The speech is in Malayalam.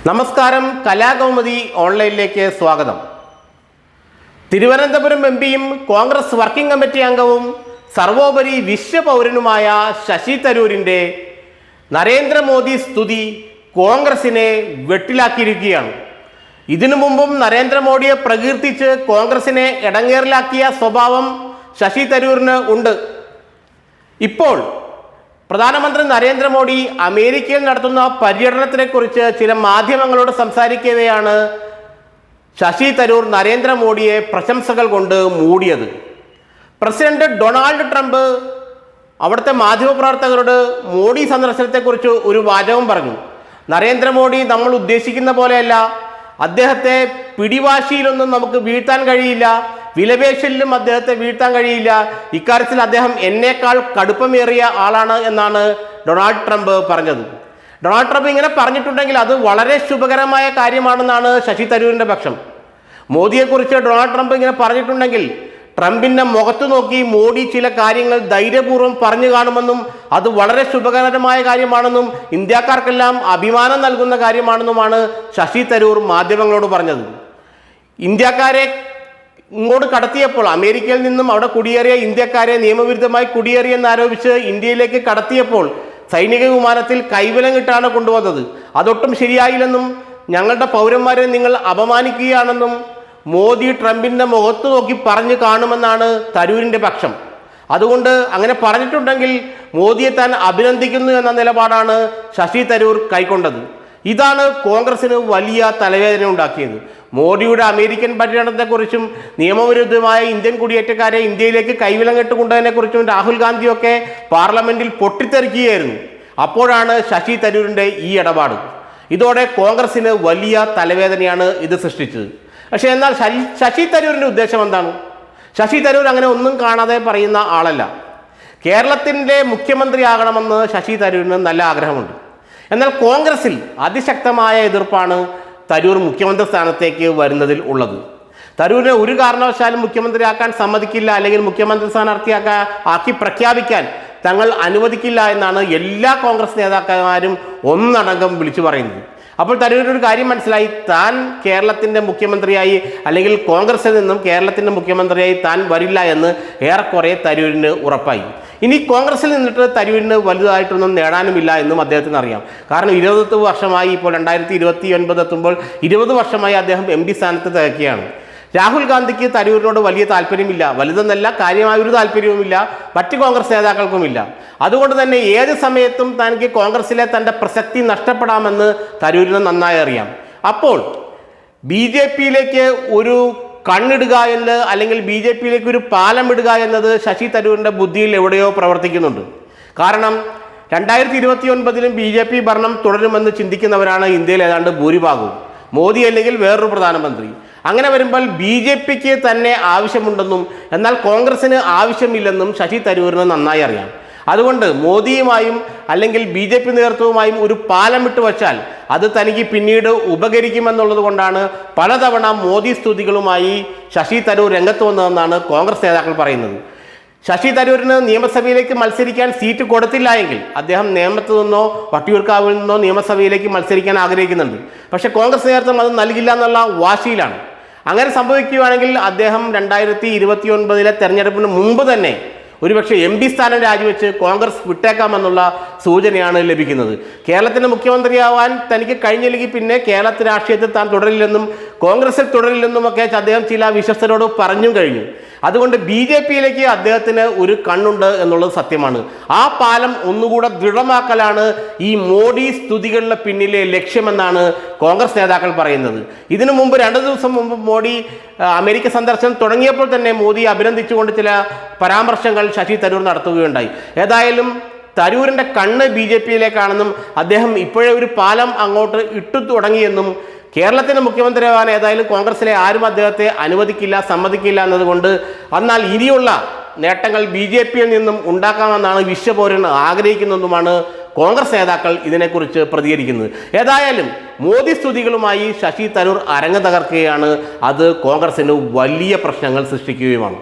നമസ്കാരം, കലാകൗമുദി ഓൺലൈനിലേക്ക് സ്വാഗതം. തിരുവനന്തപുരം എംപിയും കോൺഗ്രസ് വർക്കിംഗ് കമ്മിറ്റി അംഗവും സർവോപരി വിശ്വപൗരനുമായ ശശി തരൂരിൻ്റെ നരേന്ദ്രമോദി സ്തുതി കോൺഗ്രസിനെ വെട്ടിലാക്കിയിരിക്കുകയാണ്. ഇതിനു മുമ്പും നരേന്ദ്രമോദിയെ പ്രകീർത്തിച്ച് കോൺഗ്രസിനെ ഇടങ്ങേറിലാക്കിയ സ്വഭാവം ശശി തരൂരിന് ഉണ്ട്. ഇപ്പോൾ പ്രധാനമന്ത്രി നരേന്ദ്രമോദി അമേരിക്കയിൽ നടത്തുന്ന പര്യടനത്തിനെക്കുറിച്ച് ചില മാധ്യമങ്ങളോട് സംസാരിക്കവെയാണ് ശശി തരൂർ നരേന്ദ്രമോദിയെ പ്രശംസകൾ കൊണ്ട് മൂടിയത്. പ്രസിഡന്റ് ഡൊണാൾഡ് ട്രംപ് അവിടുത്തെ മാധ്യമപ്രവർത്തകരോട് മോഡി സന്ദർശനത്തെക്കുറിച്ച് ഒരു വാചകം പറഞ്ഞു. നരേന്ദ്രമോദി നമ്മൾ ഉദ്ദേശിക്കുന്ന പോലെയല്ല, അദ്ദേഹത്തെ പിടിവാശിയിലൊന്നും നമുക്ക് വീഴ്ത്താൻ കഴിയില്ല, വിലപേശലിലും അദ്ദേഹത്തെ വീഴ്ത്താൻ കഴിയില്ല, ഇക്കാര്യത്തിൽ അദ്ദേഹം എന്നേക്കാൾ കടുപ്പമേറിയ ആളാണ് എന്നാണ് ഡൊണാൾഡ് ട്രംപ് പറഞ്ഞത്. ഡൊണാൾഡ് ട്രംപ് ഇങ്ങനെ പറഞ്ഞിട്ടുണ്ടെങ്കിൽ അത് വളരെ ശുഭകരമായ കാര്യമാണെന്നാണ് ശശി തരൂരിൻ്റെ പക്ഷം. മോദിയെക്കുറിച്ച് ഡൊണാൾഡ് ട്രംപ് ഇങ്ങനെ പറഞ്ഞിട്ടുണ്ടെങ്കിൽ ട്രംപിൻ്റെ മുഖത്ത് നോക്കി മോഡി ചില കാര്യങ്ങൾ ധൈര്യപൂർവ്വം പറഞ്ഞു കാണുമെന്നും അത് വളരെ ശുഭകരമായ കാര്യമാണെന്നും ഇന്ത്യക്കാർക്കെല്ലാം അഭിമാനം നൽകുന്ന കാര്യമാണെന്നുമാണ് ശശി തരൂർ മാധ്യമങ്ങളോട് പറഞ്ഞത്. ഇന്ത്യക്കാരെ ഇങ്ങോട്ട് കടത്തിയപ്പോൾ, അമേരിക്കയിൽ നിന്നും അവിടെ കുടിയേറിയ ഇന്ത്യക്കാരെ നിയമവിരുദ്ധമായി കുടിയേറിയെന്നാരോപിച്ച് ഇന്ത്യയിലേക്ക് കടത്തിയപ്പോൾ സൈനിക വിമാനത്തിൽ കൈവിലങ്ങിട്ടാണ് കൊണ്ടുവന്നത്. അതൊട്ടും ശരിയായില്ലെന്നും ഞങ്ങളുടെ പൗരന്മാരെ നിങ്ങൾ അപമാനിക്കുകയാണെന്നും മോദി ട്രംപിൻ്റെ മുഖത്ത് നോക്കി പറഞ്ഞു കാണുമെന്നാണ് തരൂരിൻ്റെ പക്ഷം. അതുകൊണ്ട് അങ്ങനെ പറഞ്ഞിട്ടുണ്ടെങ്കിൽ മോദിയെ താൻ അഭിനന്ദിക്കുന്നു എന്ന നിലപാടാണ് ശശി തരൂർ കൈക്കൊണ്ടത്. ഇതാണ് കോൺഗ്രസിന് വലിയ തലവേദന ഉണ്ടാക്കിയത്. മോദിയുടെ അമേരിക്കൻ പര്യടനത്തെക്കുറിച്ചും നിയമവിരുദ്ധമായ ഇന്ത്യൻ കുടിയേറ്റക്കാരെ ഇന്ത്യയിലേക്ക് കൈവിലങ്ങിട്ട് കൊണ്ടതിനെക്കുറിച്ചും രാഹുൽ ഗാന്ധിയൊക്കെ പാർലമെന്റിൽ പൊട്ടിത്തെറിക്കുകയായിരുന്നു. അപ്പോഴാണ് ശശി തരൂരിൻ്റെ ഈ ഇടപാട്. ഇതോടെ കോൺഗ്രസിന് വലിയ തലവേദനയാണ് ഇത് സൃഷ്ടിച്ചത്. പക്ഷേ എന്നാൽ ശശി തരൂരിൻ്റെ ഉദ്ദേശം എന്താണ്? ശശി തരൂർ അങ്ങനെ ഒന്നും കാണാതെ പറയുന്ന ആളല്ല. കേരളത്തിൻ്റെ മുഖ്യമന്ത്രിയാകണമെന്ന് ശശി തരൂരിന് നല്ല ആഗ്രഹമുണ്ട്. എന്നാൽ കോൺഗ്രസിൽ അതിശക്തമായ എതിർപ്പാണ് തരൂർ മുഖ്യമന്ത്രി സ്ഥാനത്തേക്ക് വരുന്നതിൽ ഉള്ളത്. തരൂരിനെ ഒരു കാരണവശാലും മുഖ്യമന്ത്രിയാക്കാൻ സമ്മതിക്കില്ല, അല്ലെങ്കിൽ മുഖ്യമന്ത്രി സ്ഥാനാർത്ഥിയാക്കി പ്രഖ്യാപിക്കാൻ തങ്ങൾ അനുവദിക്കില്ല എന്നാണ് എല്ലാ കോൺഗ്രസ് നേതാക്കന്മാരും ഒന്നടങ്കം വിളിച്ചു പറയുന്നത്. അപ്പോൾ തരൂരിനൊരു കാര്യം മനസ്സിലായി, താൻ കേരളത്തിൻ്റെ മുഖ്യമന്ത്രിയായി, അല്ലെങ്കിൽ കോൺഗ്രസിൽ നിന്നും കേരളത്തിൻ്റെ മുഖ്യമന്ത്രിയായി താൻ വരില്ല എന്ന് ഏറെക്കുറെ തരൂരിന് ഉറപ്പായി. ഇനി കോൺഗ്രസിൽ നിന്നിട്ട് തരൂരിന് വലുതായിട്ടൊന്നും നേടാനുമില്ല എന്നും അദ്ദേഹത്തിന് അറിയാം. കാരണം 20 വർഷമായി, ഇപ്പോൾ 2029 എത്തുമ്പോൾ 20 വർഷമായി അദ്ദേഹം എം പി സ്ഥാനത്ത് തികയ്ക്കുകയാണ്. രാഹുൽ ഗാന്ധിക്ക് തരൂരിനോട് വലിയ താല്പര്യമില്ല, വലുതെന്നല്ല കാര്യമായൊരു താല്പര്യവുമില്ല, മറ്റ് കോൺഗ്രസ് നേതാക്കൾക്കുമില്ല. അതുകൊണ്ട് തന്നെ ഏത് സമയത്തും തനിക്ക് കോൺഗ്രസിലെ തൻ്റെ പ്രസക്തി നഷ്ടപ്പെടാമെന്ന് തരൂരിന് നന്നായി അറിയാം. അപ്പോൾ ബി ജെ പിയിലേക്ക് ഒരു കണ്ണിടുക എന്ന്, അല്ലെങ്കിൽ ബി ജെ പിയിലേക്ക് ഒരു പാലം ഇടുക എന്നത് ശശി തരൂരിൻ്റെ ബുദ്ധിയിൽ എവിടെയോ പ്രവർത്തിക്കുന്നുണ്ട്. കാരണം 2029 ബി ജെ പി ഭരണം തുടരുമെന്ന് ചിന്തിക്കുന്നവരാണ് ഇന്ത്യയിൽ ഏതാണ്ട് ഭൂരിഭാഗവും, മോദി അല്ലെങ്കിൽ വേറൊരു പ്രധാനമന്ത്രി. അങ്ങനെ വരുമ്പോൾ ബി ജെ പിക്ക് തന്നെ ആവശ്യമുണ്ടെന്നും എന്നാൽ കോൺഗ്രസിന് ആവശ്യമില്ലെന്നും ശശി തരൂരിന് നന്നായി അറിയാം. അതുകൊണ്ട് മോദിയുമായും അല്ലെങ്കിൽ ബി ജെ പി നേതൃത്വവുമായും ഒരു പാലം വിട്ടു വച്ചാൽ അത് തനിക്ക് പിന്നീട് ഉപകരിക്കുമെന്നുള്ളത് കൊണ്ടാണ് പലതവണ മോദി സ്തുതികളുമായി ശശി തരൂർ രംഗത്ത് വന്നതെന്നാണ് കോൺഗ്രസ് നേതാക്കൾ പറയുന്നത്. ശശി തരൂരിന് നിയമസഭയിലേക്ക് മത്സരിക്കാൻ സീറ്റ് കൊടുത്തില്ല എങ്കിൽ അദ്ദേഹം നേമത്ത് നിന്നോ വട്ടിയൂർക്കാവിൽ നിന്നോ നിയമസഭയിലേക്ക് മത്സരിക്കാൻ ആഗ്രഹിക്കുന്നുണ്ട്. പക്ഷേ കോൺഗ്രസ് നേതൃത്വം അത് നൽകില്ല എന്നുള്ള വാശിയിലാണ്. അങ്ങനെ സംഭവിക്കുകയാണെങ്കിൽ അദ്ദേഹം 2029 തെരഞ്ഞെടുപ്പിന് മുമ്പ് തന്നെ ഒരുപക്ഷെ എം പി സ്ഥാനം രാജിവെച്ച് കോൺഗ്രസ് വിട്ടേക്കാമെന്നുള്ള സൂചനയാണ് ലഭിക്കുന്നത്. കേരളത്തിൻ്റെ മുഖ്യമന്ത്രിയാവാൻ തനിക്ക് കഴിഞ്ഞില്ലെങ്കിൽ പിന്നെ കേരളത്തിൽ രാഷ്ട്രീയത്തിൽ താൻ തുടരില്ലെന്നും കോൺഗ്രസിൽ തുടരില്ലെന്നുമൊക്കെ അദ്ദേഹം ചില വിശ്വസ്തരോട് പറഞ്ഞും കഴിഞ്ഞു. അതുകൊണ്ട് ബി ജെ പിയിലേക്ക് അദ്ദേഹത്തിന് ഒരു കണ്ണുണ്ട് എന്നുള്ളത് സത്യമാണ്. ആ പാലം ഒന്നുകൂടെ ദൃഢമാക്കലാണ് ഈ മോഡി സ്തുതികളുടെ പിന്നിലെ ലക്ഷ്യമെന്നാണ് കോൺഗ്രസ് നേതാക്കൾ പറയുന്നത്. ഇതിനു മുമ്പ് 2 ദിവസം മുമ്പ് മോഡി അമേരിക്ക സന്ദർശനം തുടങ്ങിയപ്പോൾ തന്നെ മോദിയെ അഭിനന്ദിച്ചുകൊണ്ട് ചില പരാമർശങ്ങൾ ശശി തരൂർ നടത്തുകയുണ്ടായി. ഏതായാലും തരൂരിൻ്റെ കണ്ണ് ബി ജെ പിയിലേക്കാണെന്നും അദ്ദേഹം ഇപ്പോഴേ ഒരു പാലം അങ്ങോട്ട് ഇട്ടു തുടങ്ങിയെന്നും കേരളത്തിൻ്റെ മുഖ്യമന്ത്രിയാവാൻ ഏതായാലും കോൺഗ്രസിലെ ആരും അദ്ദേഹത്തെ അനുവദിക്കില്ല, സമ്മതിക്കില്ല എന്നതുകൊണ്ട് എന്നാൽ ഇനിയുള്ള നേട്ടങ്ങൾ ബി ജെ പിയിൽ നിന്നും ഉണ്ടാക്കാമെന്നാണ് വിശ്വപൗരൻ ആഗ്രഹിക്കുന്നതുമാണ് കോൺഗ്രസ് നേതാക്കൾ ഇതിനെക്കുറിച്ച് പ്രതികരിക്കുന്നത്. ഏതായാലും മോദി സ്തുതികളുമായി ശശി തരൂർ അരങ്ങ് തകർക്കുകയാണ്. അത് കോൺഗ്രസിന് വലിയ പ്രശ്നങ്ങൾ സൃഷ്ടിക്കുകയുമാണ്.